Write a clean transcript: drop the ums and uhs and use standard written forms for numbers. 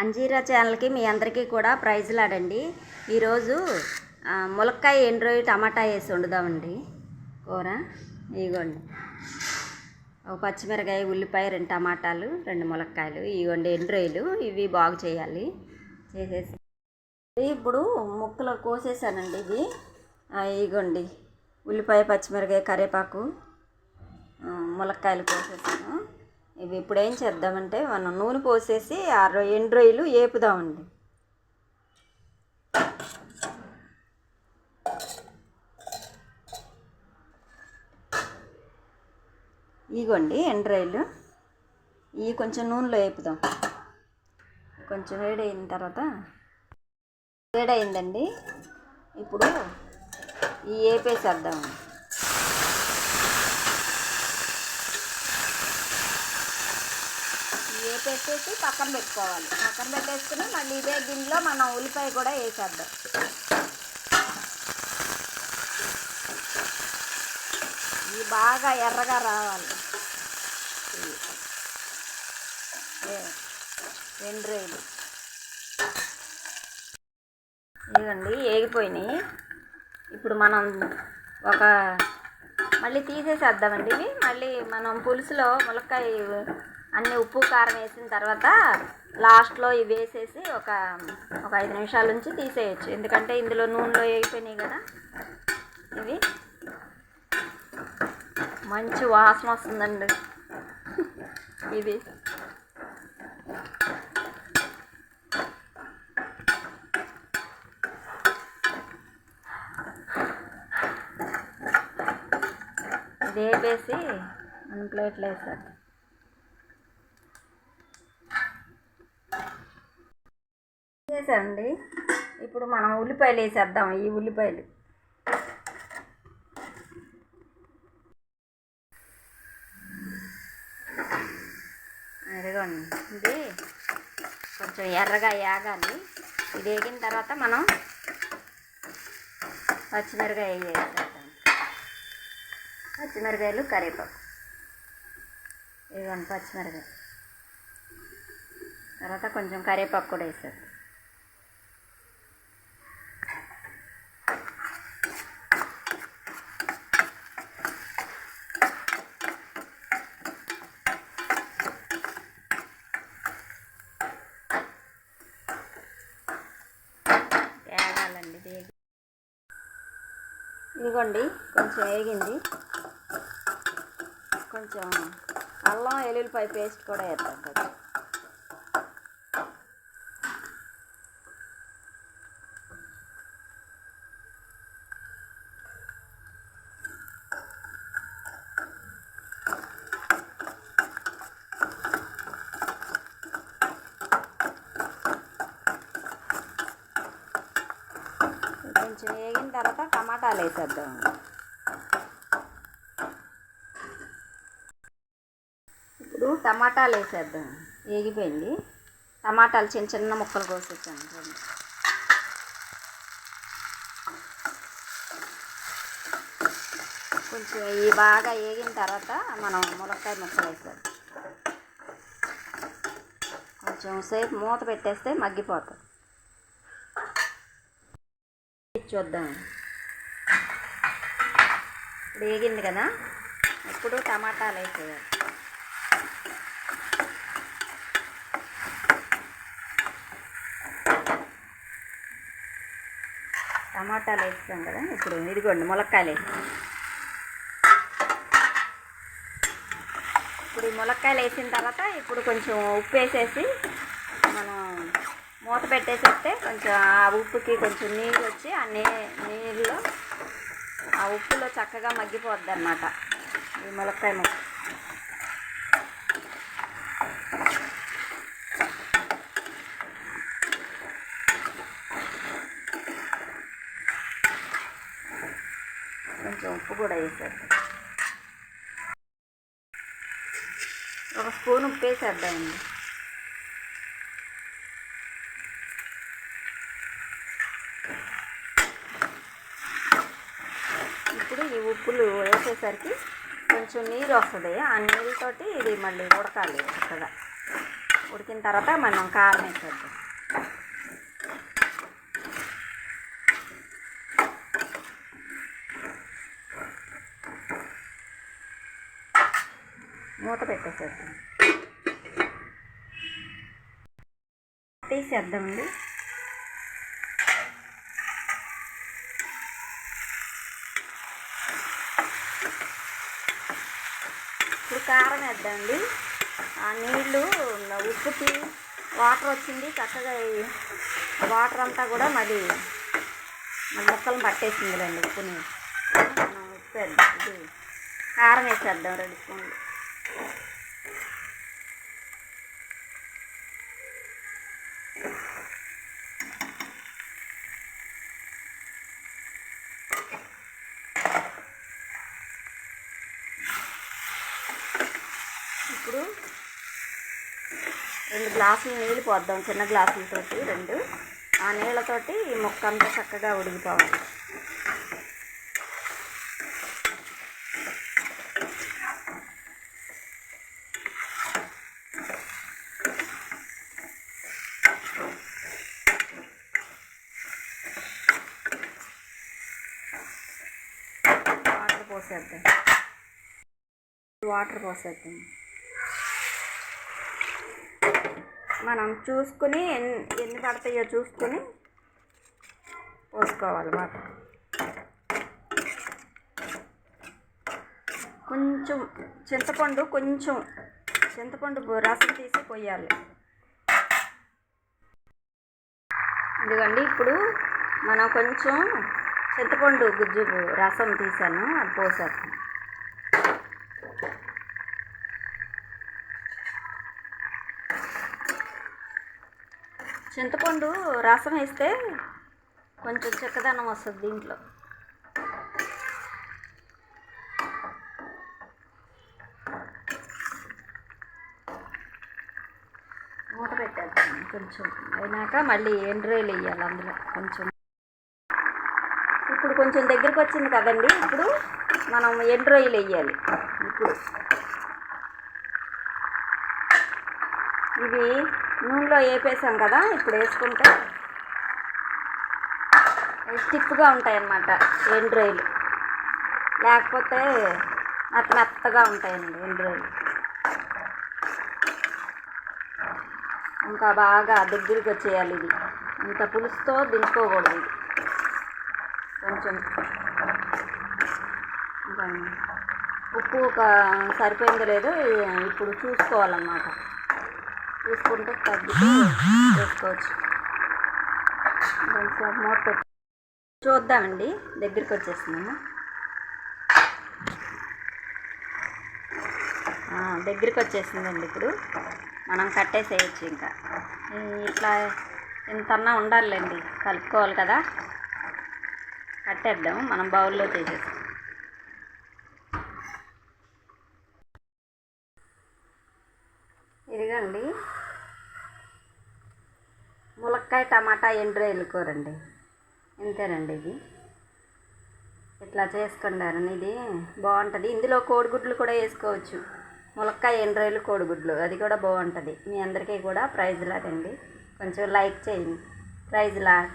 అంజీరా ఛానల్కి మీ అందరికీ కూడా ప్రైజ్లాడండి. ఈరోజు ములక్కాయ ఎండ్రోయి టమాటా వేసి వండుదామండి కూర. ఇగోండి, ఒక పచ్చిమిరకాయ, ఉల్లిపాయ, 2 టమాటాలు, 2 ములక్కాయలు, ఇగోండి ఎండ్రోయిలు. ఇవి బాగు చేయాలి. చేసేసి ఇప్పుడు ముక్కలు కోసేసానండి. ఇవి ఇగోండి ఉల్లిపాయ, పచ్చిమిరకాయ, కరివేపాకు, ములక్కాయలు కోసేసాను. ఇవి ఇప్పుడు ఏం చేద్దామంటే మనం నూనె పోసేసి ఎండ్రోయిలు వేపుదామండి. ఇగోండి ఎండ్రాయిలు, ఇవి కొంచెం నూనెలో వేపుదాం. కొంచెం వేడైన తర్వాత వేడైందండి. ఇప్పుడు ఈ వేపేసేద్దామండి. వేపేసేసి పక్కన పెట్టుకోవాలి. పక్కన పెట్టేసుకుని మళ్ళీ ఇదే గిన్నెలో మనం ఉల్లిపాయ కూడా వేసేద్దాం. ఇవి బాగా ఎర్రగా రావాలి. ఎండ్రాయిలు ఇవ్వండి, వేగిపోయినాయి. ఇప్పుడు మనం మళ్ళీ తీసేసేద్దామండి. ఇవి మళ్ళీ మనం పులుసులో ములక్కాయ అన్నీ ఉప్పు కారం వేసిన తర్వాత లాస్ట్లో ఇవి వేసేసి ఒక 5 నిమిషాల నుంచి తీసేయచ్చు. ఎందుకంటే ఇందులో నూనెలో వేగిపోయినాయి కదా. ఇవి మంచి వాసన వస్తుందండి. ఇది వేపేసి మన ప్లేట్లో వేసారు. వేసామండి. ఇప్పుడు మనం ఉల్లిపాయలు వేసేద్దాం. ఈ ఉల్లిపాయలు ఇదిగోండి, ఇది కొంచెం ఎర్రగా వేగాలి. ఇది వేగిన తర్వాత మనం పచ్చిమిరకాయ వేసేద్దాం. పచ్చిమిరకాయలు, కరివేపాకు, ఇదిగోండి పచ్చిమిరకాయ. తర్వాత కొంచెం కరివేపాకు కూడా వేసేద్దాం. ఇదిగోండి కొంచెం వేగింది. కొంచెం అల్లం వెల్లుల్లిపాయ పేస్ట్ కూడా వేద్దాం కదా. కొంచెం వేగిన తర్వాత టమాటాలు వేసేద్దాం. ఇప్పుడు టమాటాలు వేసేద్దాం. వేగిపోయింది. టమాటాలు చిన్న చిన్న ముక్కలు కోసేసాను. కొంచెం ఇవి బాగా వేగిన తర్వాత మనం ములక్కాయ ముక్కలు వేసేద్దాం. కొంచెం సేపు మూత పెట్టేస్తే మగ్గిపోతుంది. చూద్దాం. ఇప్పుడు వేగింది కదా. ఇప్పుడు టమాటాలు వేసేయాలి. టమాటాలు వేస్తాం కదా. ఇప్పుడు ఇదిగోండి ములక్కాయలు వేస్తాం. ఇప్పుడు ఈ ములక్కాయలు వేసిన తర్వాత ఇప్పుడు కొంచెం ఉప్పు వేసేసి మనం మూత పెట్టేసేస్తే కొంచెం ఆ ఉప్పుకి కొంచెం నీళ్ళు వచ్చి ఆ నీళ్ళలో ఆ ఉప్పులో చక్కగా మగ్గిపోద్ది అన్నమాట ఈ ములక్కాయ ముక్క. కొంచెం ఉప్పు కూడా వేసేద్దాం. ఒక స్పూన్ ఉప్పు వేసేద్దామండి. ఇప్పుడు ఈ ఉప్పులు వేసేసరికి కొంచెం నీరు వస్తుంది. ఆ నీళ్ళతోటి ఇది మళ్ళీ ఉడకాలి చక్కగా. ఉడికిన తర్వాత మనం కారం వేసేద్దాం. మూత పెట్టేసేద్దాం. తీసేద్దామండి. ఇప్పుడు కారం వేద్దామండి. ఆ నీళ్ళు ఉప్పుకి వాటర్ వచ్చింది చక్కగా, వాటర్ అంతా కూడా మళ్ళీ ముక్కలను పట్టేసింది రండి. ఉప్పుని మనం ఉప్పు వేద్దాం. ఇది కారం వేసేద్దాం 2 స్పూన్లు. ఇప్పుడు 2 గ్లాసులు నీళ్ళు పోద్దాం, చిన్న గ్లాసులతోటి 2. ఆ నీళ్ళతోటి ఈ ముక్క అంతా చక్కగా ఉడికిపోవాలి. వాటర్ పోసేద్దాం. మనం చూసుకుని ఎన్ని పడతాయో చూసుకుని పోసుకోవాలి వాటర్. కొంచెం చింతపండు రసం తీసి పోయాలి. ఇదిగోండి, ఇప్పుడు మనం కొంచెం చింతపండు గుజ్జు రసం తీసాను, అది పోసేస్తాం. చింతపండు రసం వేస్తే కొంచెం చిక్కదనం వస్తుంది దీంట్లో. మూత పెట్టేద్దాం. కొంచెం అయినాక మళ్ళీ ఎండ్రాయిలు వేయాలి అందులో కొంచెం. ఇప్పుడు కొంచెం దగ్గరికి వచ్చింది కదండి, ఇప్పుడు మనం ఎండ్రాయిలు వేయాలి. ఇప్పుడు ఇవి నూనెలో వేపేసాం కదా, ఇప్పుడు వేసుకుంటే స్టిఫ్గా ఉంటాయి అన్నమాట ఎండ్రాయిలు, లేకపోతే మెత్తగా ఉంటాయండి ఎండ్రాయిలు. ఇంకా బాగా దగ్గరికి వచ్చేయాలి. ఇది ఇంత పులుసుతో దించుకోకూడదు. ఇది కొంచెం ఉప్పు సరిపోయిందో లేదో ఇప్పుడు చూసుకోవాలన్నమాట. చూసుకుంటే తగ్గితే వేసుకోవచ్చు. కొంచెం మూత పెట్టి చూద్దామండి, దగ్గరికి వచ్చేస్తున్నాము. దగ్గరికి వచ్చేసిందండి. ఇప్పుడు మనం కట్టేసేయచ్చు. ఇంకా ఇట్లా ఇంతన్నా ఉండాలండి, కలుపుకోవాలి కదా. కట్టేద్దాం, మనం బౌల్లో చేసేస్తాం. ఇదిగండి ములక్కాయ టమాటా ఎండ్రాయిలు కూరండి. ఇంతేనండి. ఇది ఇట్లా చేసుకుంటారని ఇది బాగుంటుంది. ఇందులో కోడిగుడ్లు కూడా వేసుకోవచ్చు. ములక్కాయ ఎండ్రాయిలు కోడిగుడ్లు, అది కూడా బాగుంటుంది. మీ అందరికీ కూడా ప్రైజ్ లాట్ అండి. కొంచెం లైక్ చేయండి. ప్రైజ్ లాట్.